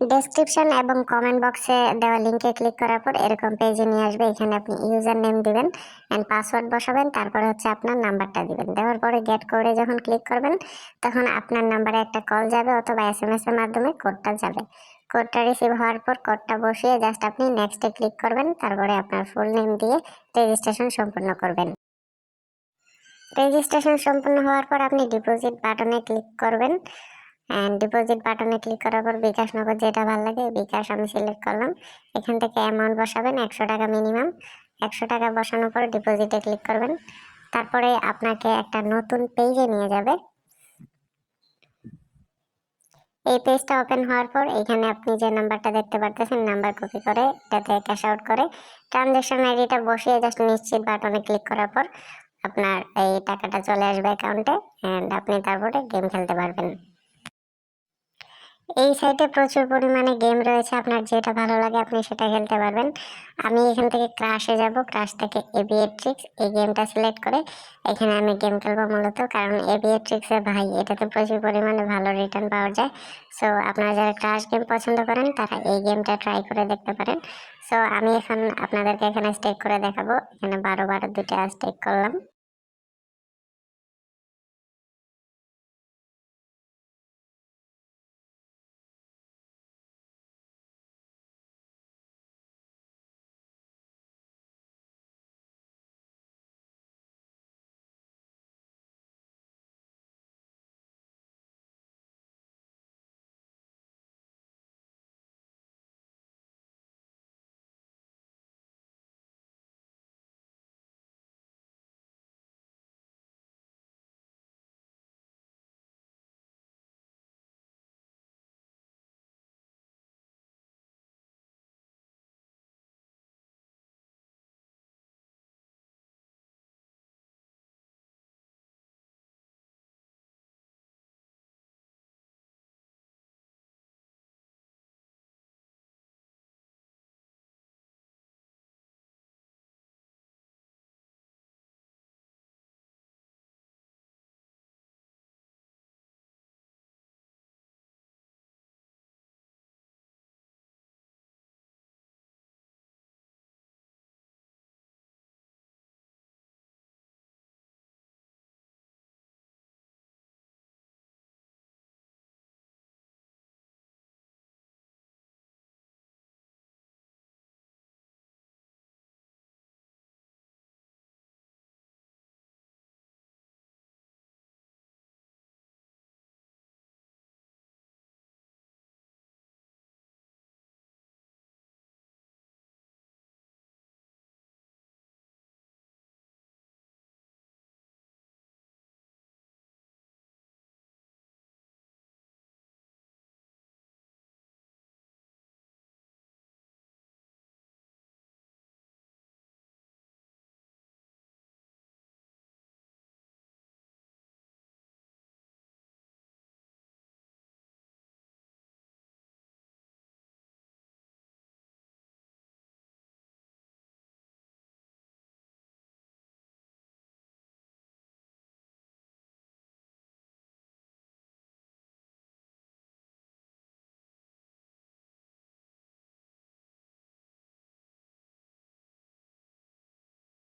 Description এবং comment বক্সে দেওয়া লিংকে ক্লিক করার পর এরকম পেজে নিয়ে আসবে। এখানে আপনি ইউজার নেম দিবেন এন্ড পাসওয়ার্ড বসাবেন, তারপরে হচ্ছে আপনার নাম্বারটা দিবেন। দেওয়ার পরে গেট কোডে যখন ক্লিক করবেন তখন আপনার নাম্বারে একটা কল যাবে অথবা এসএমএস এর মাধ্যমে কোডটা যাবে। কোডটা রিসিভ হওয়ার পর কোডটা বসিয়ে জাস্ট আপনি নেক্সটে ক্লিক করবেন, তারপরে আপনার ফুল নেম দিয়ে রেজিস্ট্রেশন সম্পূর্ণ করবেন। রেজিস্ট্রেশন সম্পূর্ণ হওয়ার পর আপনি ডিপোজিট বাটনে ক্লিক করবেন এন্ড ডিপোজিট বাটনে ক্লিক করার পর বিকাশ নগদ যেটা ভালো লাগে বিকাশ আমি সিলেক্ট করলাম। এখান থেকে অ্যামাউন্ট বসাবেন 100 টাকা মিনিমাম। 100 টাকা বসানোর পর ডিপোজিটে ক্লিক করবেন, তারপরে আপনাকে একটা নতুন পেজে নিয়ে যাবে। এই পেজটা ওপেন হওয়ার পর এখানে আপনি যে নাম্বারটা দেখতে পারতেছেন নাম্বার কপি করে এটাতে ক্যাশ আউট করে ট্রানজ্যাকশন আইডিটা বসিয়ে জাস্ট নিশ্চিত বাটনে ক্লিক করার পর আপনার এই টাকাটা চলে আসবে অ্যাকাউন্টে এন্ড আপনি তারপরে গেম খেলতে পারবেন। এই সাইটে প্রচুর পরিমাণে গেম রয়েছে, আপনার যেটা ভালো লাগে আপনি সেটা খেলতে পারবেন। আমি এখান থেকে ক্রাশে যাব, ক্রাশ থেকে এভিয়েট্রিক্স এই গেমটা সিলেক্ট করে এখানে আমি গেম খেলবো মূলত, কারণ এভিয়েট্রিক্সে ভাই এটাতে প্রচুর পরিমাণে ভালো রিটার্ন পাওয়া যায়। সো আপনারা যারা ক্রাশ গেম পছন্দ করেন তারা এই গেমটা ট্রাই করে দেখতে পারেন। সো আমি এখন আপনাদেরকে এখানে স্টেক করে দেখাবো। এখানে 12 12 দুইটা স্টেক করলাম।